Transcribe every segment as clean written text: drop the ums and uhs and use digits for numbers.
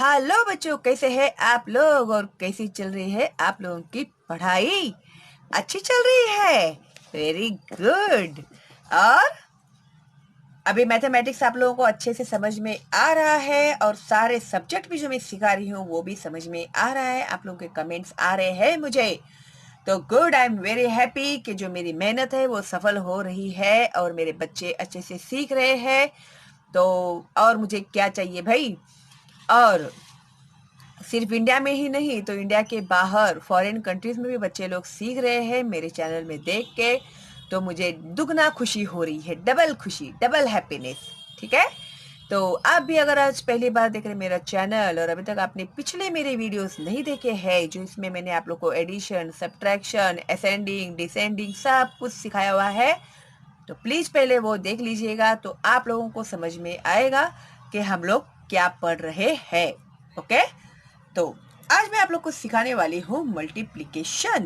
Hello बच्चों, कैसे हैं आप लोग और कैसी चल रही है आप लोगों की पढ़ाई? अच्छी चल रही है। Very good. और अभी मैथमेटिक्स आप लोगों को अच्छे से समझ में आ रहा है और सारे सब्जेक्ट भी जो मैं सिखा रही हूँ वो भी समझ में आ रहा है। आप लोगों के कमेंट्स आ रहे हैं मुझे, तो good. I am very happy कि जो मेरी मेहनत है वो सफल हो रही है और मेरे बच्चे अच्छे से सीख रहे हैं। तो और मुझे क्या चाहिए भाई? और सिर्फ इंडिया में ही नहीं तो इंडिया के बाहर फॉरेन कंट्रीज में भी बच्चे लोग सीख रहे हैं मेरे चैनल में देख के। तो मुझे दुगना खुशी हो रही है, डबल खुशी, डबल हैप्पीनेस। ठीक है। तो आप भी अगर आज पहली बार देख रहे हैं मेरा चैनल और अभी तक आपने पिछले मेरे वीडियोस नहीं देखे हैं, जो इसमें मैंने आप लोग को एडिशन, सब्ट्रैक्शन, असेंडिंग, डिसेंडिंग सब कुछ सिखाया हुआ है, तो प्लीज पहले वो देख लीजिएगा। तो आप लोगों को समझ में आएगा कि हम लोग क्या पढ़ रहे हैं। ओके। तो आज मैं आप लोग को सिखाने वाली हूँ मल्टीप्लिकेशन।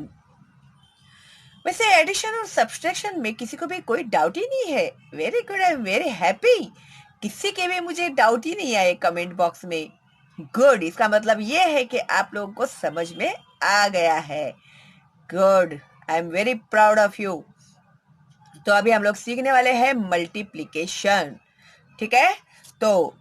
वैसे एडिशन और सब्सट्रैक्शन में किसी को भी कोई डाउट ही नहीं है। Very good, I am very happy. किसी के भी मुझे डाउट ही नहीं आए कमेंट बॉक्स में। गुड, इसका मतलब ये है कि आप लोगों को समझ में आ गया है। Good, I am very proud of you. तो अभी हम लोग सीखने वाले हैं मल्टीप्लिकेशन। ठीक है। तो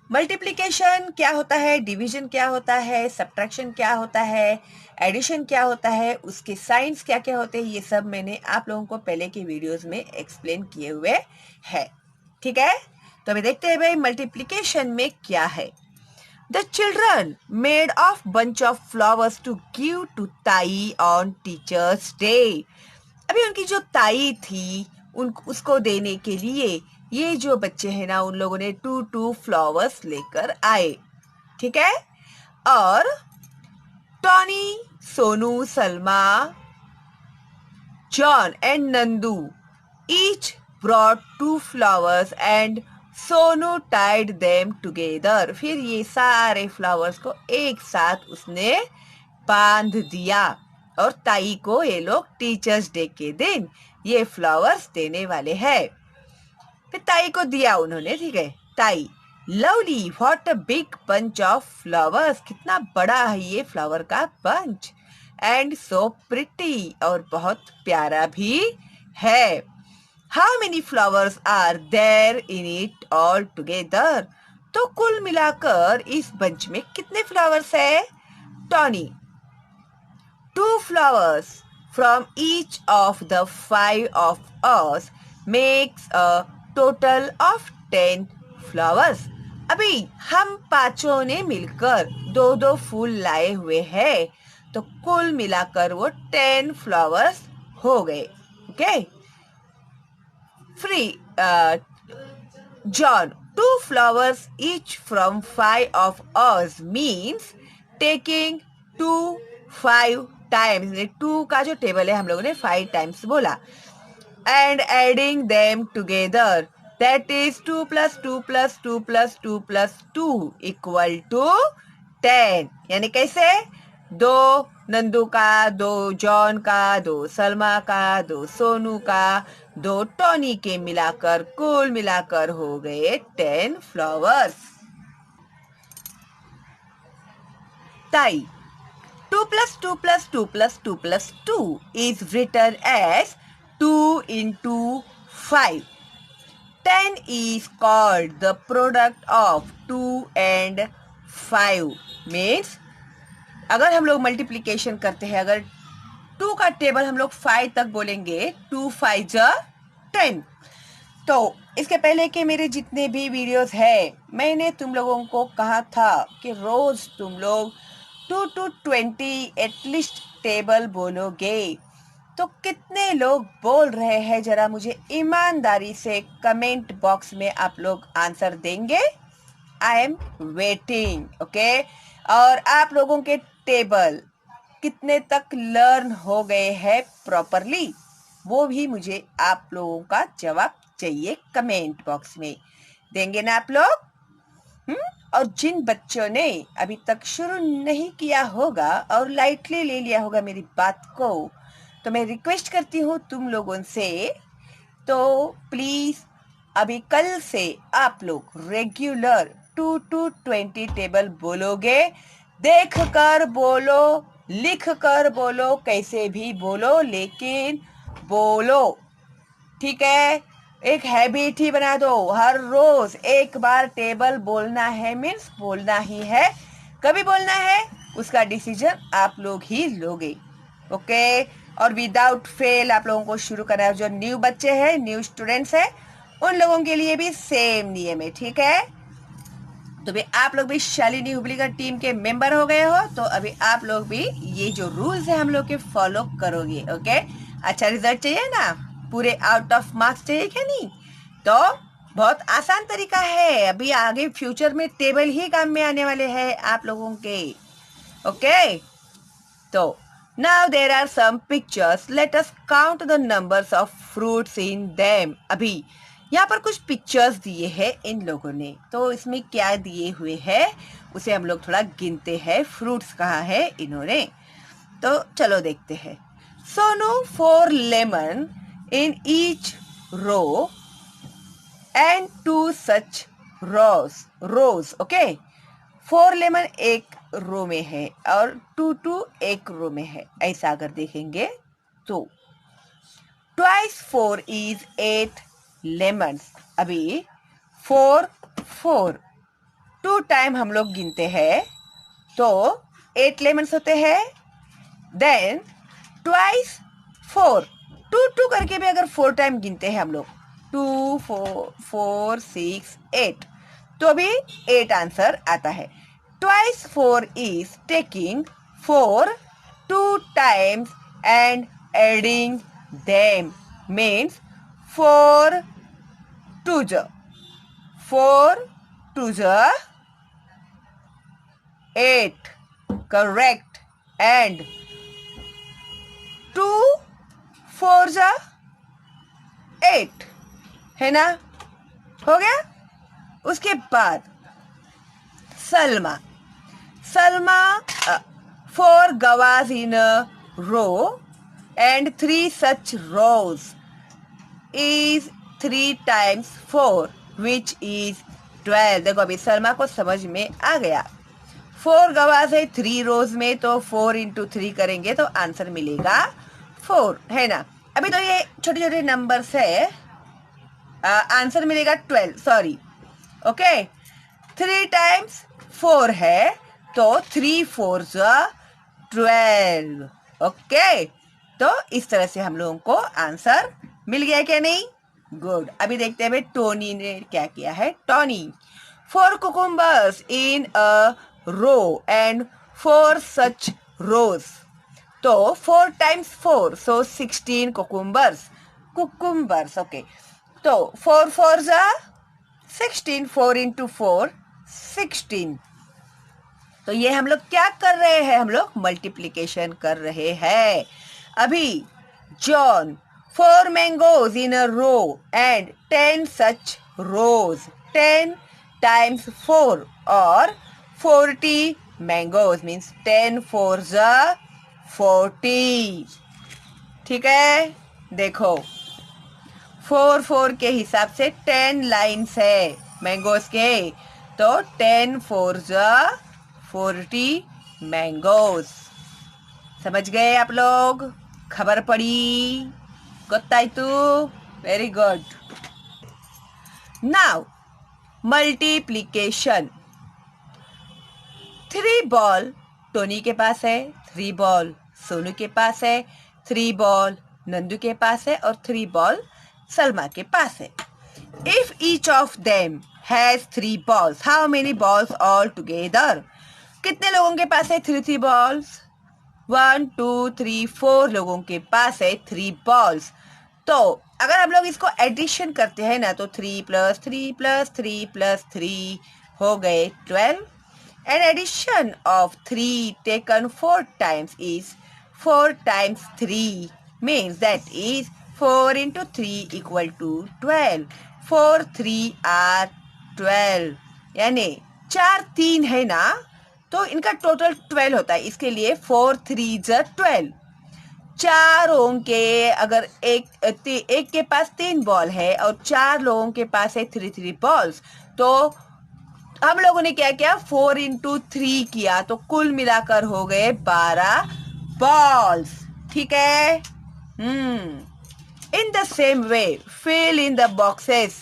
मल्टीप्लिकेशन क्या होता है, डिवीजन क्या होता है, सब्ट्रैक्शन क्या होता है, एडिशन क्या होता है, उसके साइंस क्या क्या होते हैं, ये सब मैंने आप लोगों को पहले के वीडियोस में एक्सप्लेन किए हुए हैं। ठीक है। तो अभी देखते हैं भाई मल्टीप्लिकेशन में क्या है। The children made of bunch of flowers to give to Tai on teachers day. अभी उनकी जो ताई थी उसको देने के लिए ये जो बच्चे हैं ना, उन लोगों ने 2 फ्लावर्स लेकर आए। ठीक है। और Tony, Sonu, Salma, John and Nandu each brought 2 flowers and Sonu tied them together. फिर ये सारे फ्लावर्स को एक साथ उसने बांध दिया और ताई को ये लोग टीचर्स डे के दिन ये फ्लावर्स देने वाले हैं। फिर ताई को दिया उन्होंने। ठीक है। ताई, lovely, what a big bunch of flowers. कितना बड़ा है ये फ्लावर का बंच। एंड सो प्रिटी, और बहुत प्यारा भी है। How many flowers are there in it all together. तो कुल मिलाकर इस बंच में कितने फ्लावर्स है? Tony, 2 flowers from each of the 5 of us makes a total of 10 flowers. अभी हम पांचों ने मिलकर 2 फूल लाए हुए हैं, तो कुल मिलाकर वो 10 फ्लावर्स हो गए। Okay. Free John, 2 flowers each from 5 of us means taking 2 5 times. 2 का जो टेबल है हम लोगों ने 5 टाइम्स बोला। And adding them together, that is 2 plus 2 plus 2 plus 2 plus 2 equal to 10। यानी कैसे? 2 नंदू का, 2 जॉन का, 2 सलमा का, 2 सोनू का, 2 टॉनी के मिलाकर कुल मिलाकर हो गए 10 फ्लावर्स। ताई, 2 plus 2 plus 2 plus 2 plus 2 is written as 2 into 5. 10 is called the product of 2 and 5. Means अगर हम लोग मल्टीप्लिकेशन करते हैं, अगर 2 का टेबल हम लोग 5 तक बोलेंगे, 2 5 जा 10। तो इसके पहले के मेरे जितने भी वीडियोस है, मैंने तुम लोगों को कहा था कि रोज तुम लोग 2 to 20 एटलीस्ट टेबल बोलोगे। तो कितने लोग बोल रहे हैं, जरा मुझे ईमानदारी से कमेंट बॉक्स में आप लोग आंसर देंगे। I am waiting. ओके। और आप लोगों के टेबल कितने तक लर्न हो गए हैं प्रॉपरली, वो भी मुझे आप लोगों का जवाब चाहिए कमेंट बॉक्स में। देंगे ना आप लोग? और जिन बच्चों ने अभी तक शुरू नहीं किया होगा और लाइटली ले लिया होगा मेरी बात को, तो मैं रिक्वेस्ट करती हूँ तुम लोगों से, तो प्लीज अभी कल से आप लोग रेगुलर 2 to 20 टेबल बोलोगे, देख कर बोलो, लिख कर बोलो, कैसे भी बोलो, लेकिन बोलो, ठीक है। एक हैबिट ही बना दो, हर रोज एक बार टेबल बोलना है, मीन्स बोलना ही है। कभी बोलना है उसका डिसीजन आप लोग ही लोगे, ओके। और विदाउट फेल आप लोगों को शुरू करना है। जो न्यू बच्चे हैं, न्यू स्टूडेंट्स हैं, उन लोगों के लिए भी सेम नियम है, ठीक है। तो भी आप लोग भी शालिनी हुबली का टीम के मेंबर हो गए हो, तो अभी आप लोग भी ये जो रूल्स है हम लोग के फॉलो करोगे, ओके। अच्छा रिजल्ट चाहिए ना, पूरे आउट ऑफ मार्क्स चाहिए क्या नहीं? तो बहुत आसान तरीका है, अभी आगे फ्यूचर में टेबल ही काम में आने वाले हैं आप लोगों के, ओके। तो now there are some pictures, let us count the numbers of fruits in them। अभी यहाँ पर कुछ पिक्चर्स दिए हैं इन लोगों ने, तो इसमें क्या दिए हुए हैं उसे हम लोग थोड़ा गिनते हैं। फ्रूट्स कहा है इन्होंने, तो चलो देखते हैं। Sonu 4 lemon in each row and 2 such rows, okay. 4 lemon एक रो में है और 2 एक रो में है, ऐसा अगर देखेंगे तो ट्वाइस 4 इज 8 लेमन्स। अभी 4 2 टाइम हम लोग गिनते हैं तो 8 लेमन्स होते हैं। देन ट्वाइस 4 2 करके भी अगर 4 टाइम गिनते हैं हम लोग, 2 4 6 8, तो भी 8 आंसर आता है। Twice 4 is taking 4 2 times and adding them, means 4 2 8, correct, and 2 4 8, है ना, हो गया। उसके बाद Salma 4 Gawas in a row and 3 such rows is 3 times 4 which is 12। देखो अभी सलमा को समझ में आ गया, 4 गवास है 3 रोज में, तो 4 into 3 करेंगे तो आंसर मिलेगा 4, है ना। अभी तो ये छोटे छोटे नंबर से आंसर मिलेगा 12, सॉरी, ओके। 3 टाइम्स 4 है तो 3 4 12, ओके। तो इस तरह से हम लोगों को आंसर मिल गया क्या नहीं? गुड। अभी देखते हैं टोनी ने क्या किया है। Tony 4 cucumbers in a row and 4 such rows, तो 4 टाइम्स 4 सो 16 कुकुम्बर्स, ओके। तो 4 4 16, 4 into 4 16। तो ये हम लोग क्या कर रहे हैं? हम लोग मल्टीप्लिकेशन कर रहे हैं। अभी John 4 mangoes in a row and 10 such rows, 10 times 4 और 40 मैंगोज, मीन्स 10 4 40, ठीक है। देखो 4 4 के हिसाब से 10 लाइन्स है मैंगोज के, तो 10 4 40 मैंगोज। समझ गए आप लोग? खबर पड़ी? गोत्ताइतु? Very good. Now multiplication. 3 ball Tony के पास है, 3 बॉल सोनू के पास है, 3 बॉल नंदू के पास है और 3 बॉल सलमा के पास है। If each of them has 3 balls, how many balls all together? कितने लोगों के पास है 3 balls? 1 2 3 4 लोगों के पास है 3 balls। तो अगर हम लोग इसको एडिशन करते हैं ना, तो 3 + 3 + 3 + 3 हो गए 12, and addition of 3 taken 4 times is 4 times 3, means that is 4 into 3 equal to 12। 4 3 are 12, यानी 4 3 है ना, तो इनका टोटल 12 होता है, इसके लिए 4 3 12। चारों के अगर एक के पास 3 बॉल है और 4 लोगों के पास है 3 3 बॉल्स, तो हम लोगों ने क्या किया, 4 into 3 किया, तो कुल मिलाकर हो गए 12 बॉल्स। ठीक है। In the same way, fill in the boxes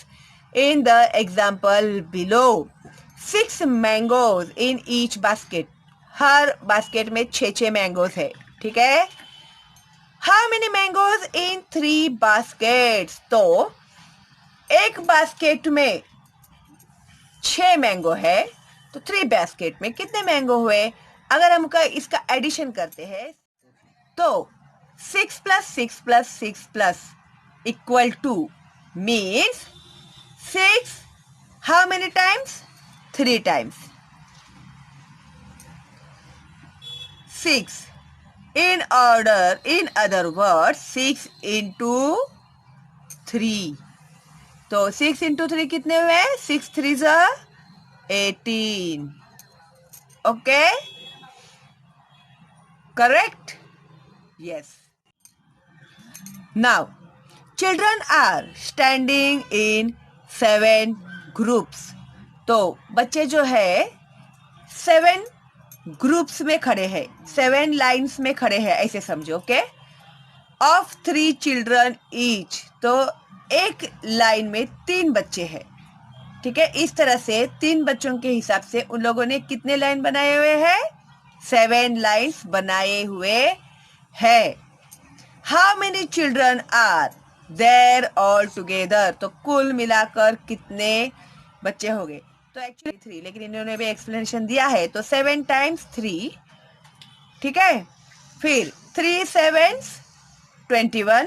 in the example below. 6 mangoes in each basket. Her basket में 6 मैंगोज है। ठीक है। How many mangoes in 3 baskets? तो एक बास्केट में 6 मैंगो है, तो 3 बास्केट में कितने मैंगो हुए? अगर हम इसका एडिशन करते हैं तो 6 + 6 + 6 + equal to means 6 how many times? 3 times. 6 in order, in other words 6 into 3. तो 6 into 3 कितने हुए? 6 3s are 18. Okay? Correct? Yes. Now, children are standing in 7 groups. तो बच्चे जो है 7 ग्रुप्स में खड़े हैं, 7 लाइन्स में खड़े हैं, ऐसे समझो। ओके। ऑफ 3 चिल्ड्रन ईच, तो एक लाइन में 3 बच्चे हैं। ठीक है। इस तरह से 3 बच्चों के हिसाब से उन लोगों ने कितने लाइन बनाए हुए हैं? 7 लाइन्स बनाए हुए हैं। How many children are there all together, तो कुल मिलाकर कितने बच्चे हो गए? तो एक्चुअली 3, लेकिन इन्होंने भी एक्सप्लेनेशन दिया है, तो 7 times 3। ठीक है। फिर 3 7s 21,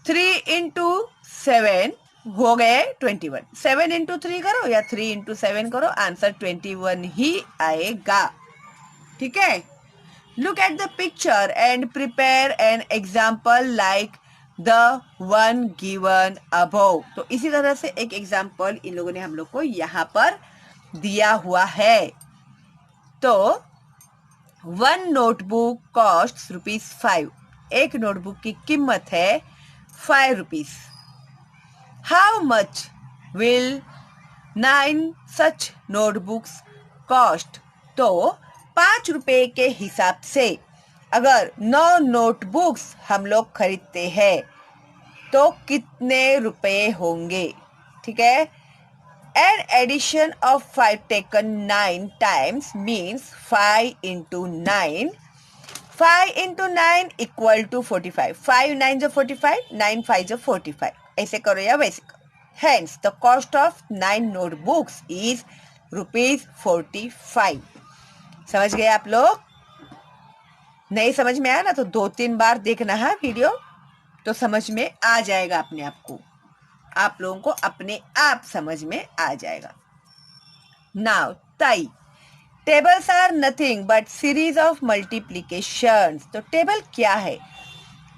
3 into 7 हो गए 21। 7 into 3 करो या 3 into 7 करो, आंसर 21 ही आएगा। ठीक है। Look at the picture and prepare an example like the one given above. तो इसी तरह से एक एग्जाम्पल इन लोगों ने हम लोग को यहाँ पर दिया हुआ है। तो 1 notebook costs ₹5। एक नोटबुक की कीमत है 5 rupees। How much will 9 such notebooks cost? तो 5 रुपए के हिसाब से अगर 9 नोटबुक्स हम लोग खरीदते हैं तो कितने रुपए होंगे? ठीक है। An addition of 5 taken 9 times means 5 into 9. 5 into 9 equal to 45. 5 9s are 45, 9 5s are 45. ऐसे करो या वैसे करो। Hence, the cost of 9 notebooks is ₹45. समझ गए आप लोग? नहीं समझ में आया ना तो 2-3 बार देखना है वीडियो, तो समझ में आ जाएगा अपने आप को। आप लोगों को अपने आप समझ में आ जाएगा। Now Tai, tables are nothing but series of multiplications. तो टेबल क्या है?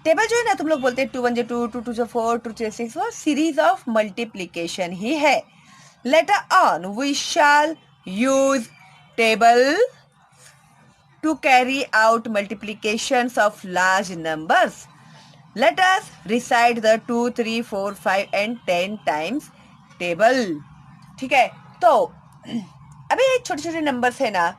टेबल जो है ना, तुम लोग बोलते हैं 2 1 2, 2 2 4, 2 3 6, वो सीरीज ऑफ मल्टीप्लीकेशन ही है। Later on we shall use table to carry out multiplications of large numbers. Let us recite the 2 3 4 5 and 10 times table. ठीक है। तो अभी ये छोटे छोटे नंबर्स है ना,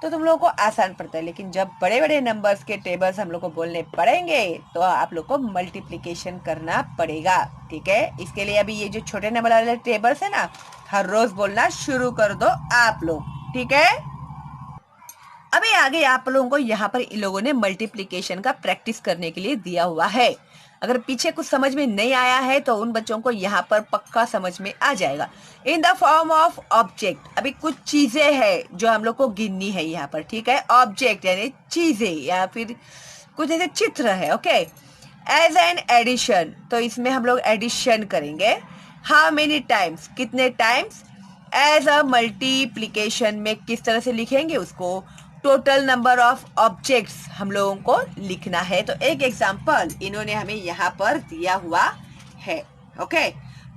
तो तुम लोगों को आसान पड़ता है, लेकिन जब बड़े बड़े नंबर्स के टेबल्स हम लोग को बोलने पड़ेंगे तो आप लोग को मल्टीप्लिकेशन करना पड़ेगा। ठीक है। इसके लिए अभी ये जो छोटे नंबर वाले टेबल्स है ना, हर रोज बोलना शुरू कर दो आप लोग। ठीक है। अभी आगे आप लोगों को यहाँ पर इन लोगों ने मल्टीप्लिकेशन का प्रैक्टिस करने के लिए दिया हुआ है। अगर पीछे कुछ समझ में नहीं आया है तो उन बच्चों को यहाँ पर पक्का समझ में आ जाएगा। In the form of object, अभी कुछ चीजें हैं जो हम लोग को गिननी है यहाँ पर। ठीक है। ऑब्जेक्ट यानी चीजें या फिर कुछ ऐसे चित्र है। ओके। एज एन एडिशन, तो इसमें हम लोग एडिशन करेंगे। हाउ मेनी टाइम्स, कितने टाइम्स। एज अ मल्टीप्लिकेशन में किस तरह से लिखेंगे उसको, टोटल नंबर ऑफ ऑब्जेक्ट्स हम लोगों को लिखना है। तो एक एग्जाम्पल इन्होंने हमें यहाँ पर दिया हुआ है। ओके।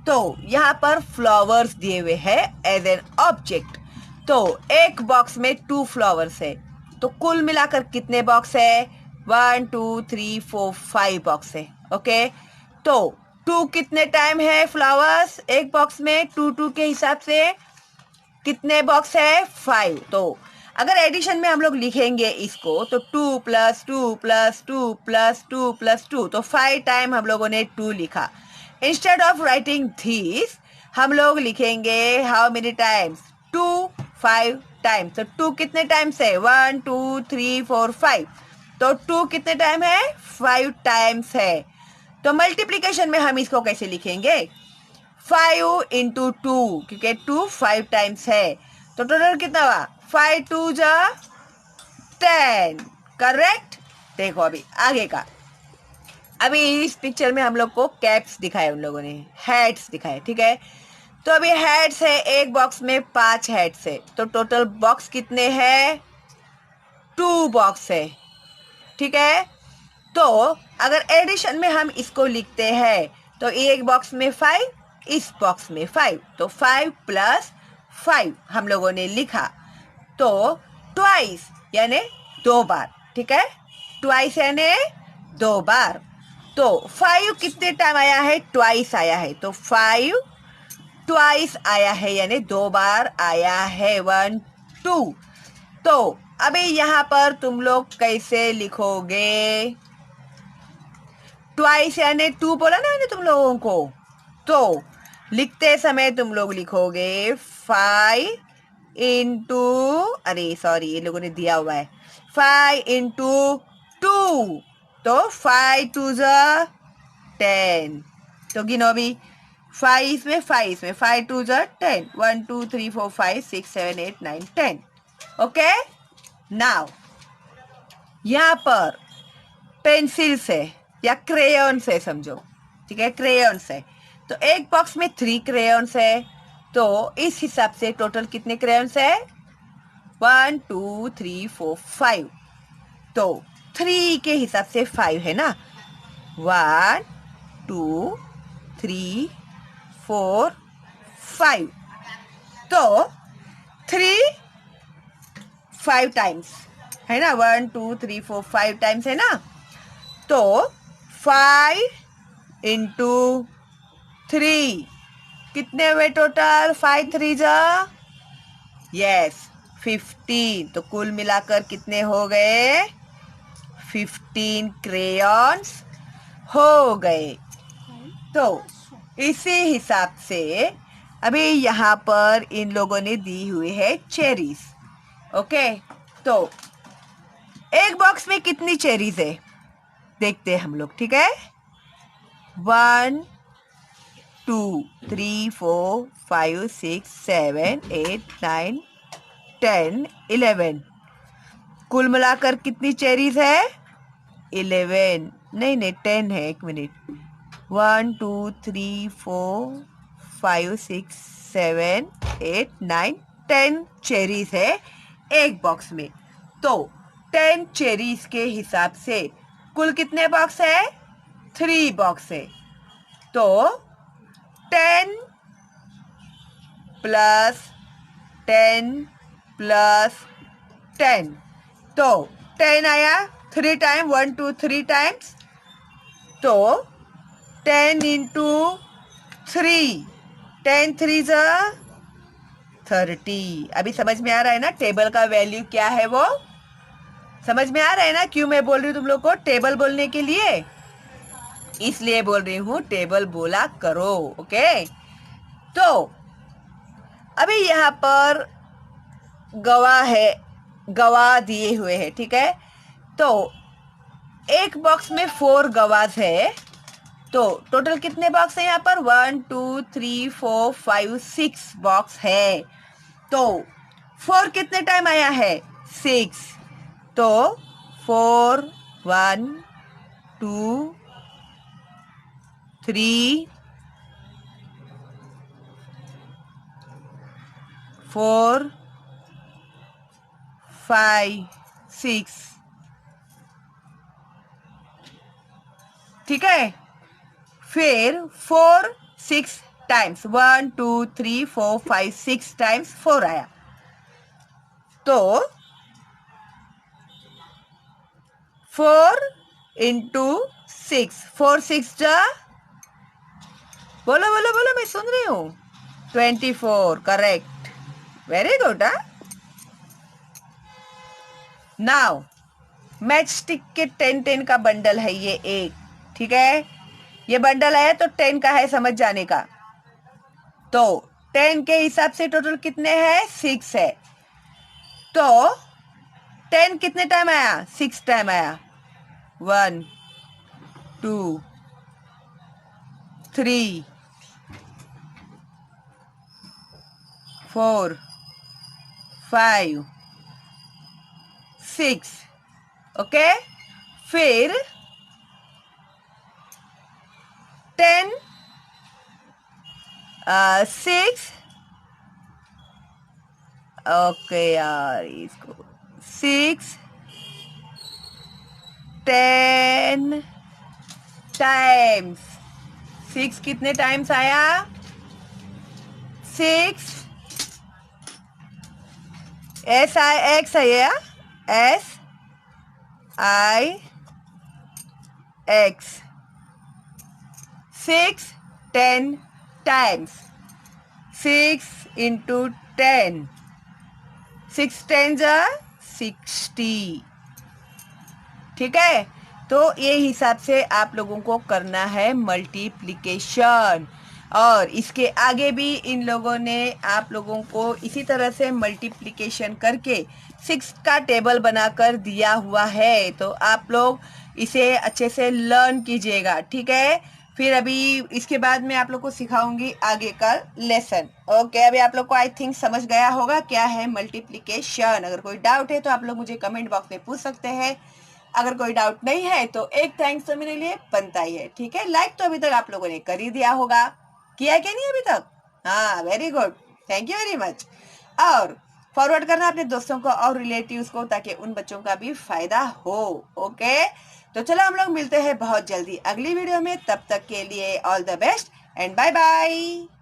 तो यहाँ पर फ्लावर्स दिए हुए हैं एज एन ऑब्जेक्ट। तो एक बॉक्स में 2 फ्लावर्स है, तो कुल मिलाकर कितने बॉक्स है? 1 2 3 4 5 बॉक्स है। ओके। तो 2 कितने टाइम है फ्लावर्स एक बॉक्स में? 2 2 के हिसाब से कितने बॉक्स है 5। तो अगर एडिशन में हम लोग लिखेंगे इसको तो 2 + 2 + 2 + 2 + 2, तो 5 टाइम हम लोगों ने 2 लिखा। इंस्टेड ऑफ राइटिंग दिस हम लोग लिखेंगे हाउ मेनी टाइम्स 2 5 टाइम्स। तो 2 कितने टाइम्स है 1 2 3 4 5, तो 2 कितने टाइम है 5 टाइम्स है। तो मल्टीप्लिकेशन में हम इसको कैसे लिखेंगे 5 × 2, क्योंकि 2 5 टाइम्स है, तो टोटल कितना हुआ 5 2 जा 10। करेक्ट। देखो अभी आगे का, अभी इस पिक्चर में हम लोग को कैप्स दिखाए, उन लोगों ने हेड्स दिखाए, ठीक है। तो अभी हेड्स है, एक बॉक्स में 5 हेड्स है, तो टोटल बॉक्स कितने हैं 2 बॉक्स है, ठीक है। तो अगर एडिशन में हम इसको लिखते हैं तो एक बॉक्स में 5, इस बॉक्स में 5, तो 5 + 5 हम लोगों ने लिखा, तो ट्वाइस यानी 2 बार, ठीक है। ट्वाइस यानी 2 बार। तो 5 कितने टाइम आया है ट्वाइस आया है, तो 5 ट्वाइस आया है यानी 2 बार आया है 1 2। तो अभी यहाँ पर तुम लोग कैसे लिखोगे ट्वाइस यानी 2 बोला ना मैंने तुम लोगों को, तो लिखते समय तुम लोग लिखोगे 5 अरे सॉरी ये लोगों ने दिया हुआ है 5 × 2, तो 5 2 ज़ा 10। तो गिनो अभी 5 इसमें 5 2 ज़ा 10, 1 2 3 4 5 6 7 8 9 10। ओके। नाउ यहाँ पर पेंसिल से या क्रेयॉन से समझो, ठीक है, क्रेयॉन से, तो एक बॉक्स में 3 क्रेयॉन्स है, तो इस हिसाब से टोटल कितने क्रेयॉन्स है 1 2 3 4 5, तो 3 के हिसाब से 5 है ना, 1 2 3 4 5, तो 3 5 टाइम्स है ना, 1 2 3 4 5 टाइम्स है ना, तो 5 × 3 कितने हुए टोटल 5 3 ज़ा यस 15, तो कुल मिलाकर कितने हो गए 15 क्रेयॉन्स हो गए। तो इसी हिसाब से अभी यहाँ पर इन लोगों ने दी हुई है चेरीज। ओके, तो एक बॉक्स में कितनी चेरीज है देखते हैं हम लोग, ठीक है। 1 2 3 4 5 6 7 8 9 10 11, कुल मिलाकर कितनी चेरीज है 11, नहीं 10 है, एक मिनट, 1 2 3 4 5 6 7 8 9 10 चेरीज है एक बॉक्स में। तो 10 चेरीज के हिसाब से कुल कितने बॉक्स है 3 बॉक्स है, तो 10 + 10 + 10, तो 10 आया 3 टाइम 1 2 3 टाइम्स, तो 10 × 3 10 3 ज़ा 30। अभी समझ में आ रहा है ना टेबल का वैल्यू क्या है, वो समझ में आ रहा है ना क्यों मैं बोल रही हूँ तुम लोग को टेबल बोलने के लिए, इसलिए बोल रही हूँ टेबल बोला करो। ओके, तो अभी यहाँ पर गवाह है, गवाह दिए हुए हैं, ठीक है। तो एक बॉक्स में 4 गवाह है, तो टोटल कितने बॉक्स है यहाँ पर 1 2 3 4 5 6 बॉक्स है, तो 4 कितने टाइम आया है 6, तो 4 1 2 3 4 5 6, ठीक है। फिर 4 6 टाइम्स 1 2 3 4 5 6 टाइम्स 4 आया, तो 4 × 6 4 6 जा बोलो बोलो बोलो मैं सुन रही हूँ 24, correct. Very good. Now match stick के 10 का बंडल है ये एक, ठीक है। ये बंडल है तो 10 का है, समझ जाने का। तो 10 के हिसाब से टोटल कितने हैं? 6 है। तो 10 कितने टाइम आया? 6 टाइम आया। 1 2 3 4 5 6। ओके, फिर 10 6। ओके यार, इसको 6 10 टाइम्स। 6 कितने टाइम्स आया? 6 SIX है ये, SIX। 6 10 times. 6 into 10, 6 10s are 60। ठीक है, तो ये हिसाब से आप लोगों को करना है मल्टीप्लिकेशन। और इसके आगे भी इन लोगों ने आप लोगों को इसी तरह से मल्टीप्लिकेशन करके 6 का टेबल बनाकर दिया हुआ है, तो आप लोग इसे अच्छे से लर्न कीजिएगा, ठीक है। फिर अभी इसके बाद मैं आप लोग को सिखाऊंगी आगे का लेसन। ओके, अभी आप लोग को आई थिंक समझ गया होगा क्या है मल्टीप्लिकेशन। अगर कोई डाउट है तो आप लोग मुझे कमेंट बॉक्स में पूछ सकते हैं। अगर कोई डाउट नहीं है तो एक थैंक्स तो मेरे लिए बनता ही है, ठीक है। लाइक तो अभी तक आप लोगों ने कर ही दिया होगा, किया है क्या नहीं अभी तक? हाँ, very good, thank you very much. और फॉरवर्ड करना अपने दोस्तों को और रिलेटिव्स को, ताकि उन बच्चों का भी फायदा हो। ओके, तो चलो हम लोग मिलते हैं बहुत जल्दी अगली वीडियो में। तब तक के लिए all the best and bye bye.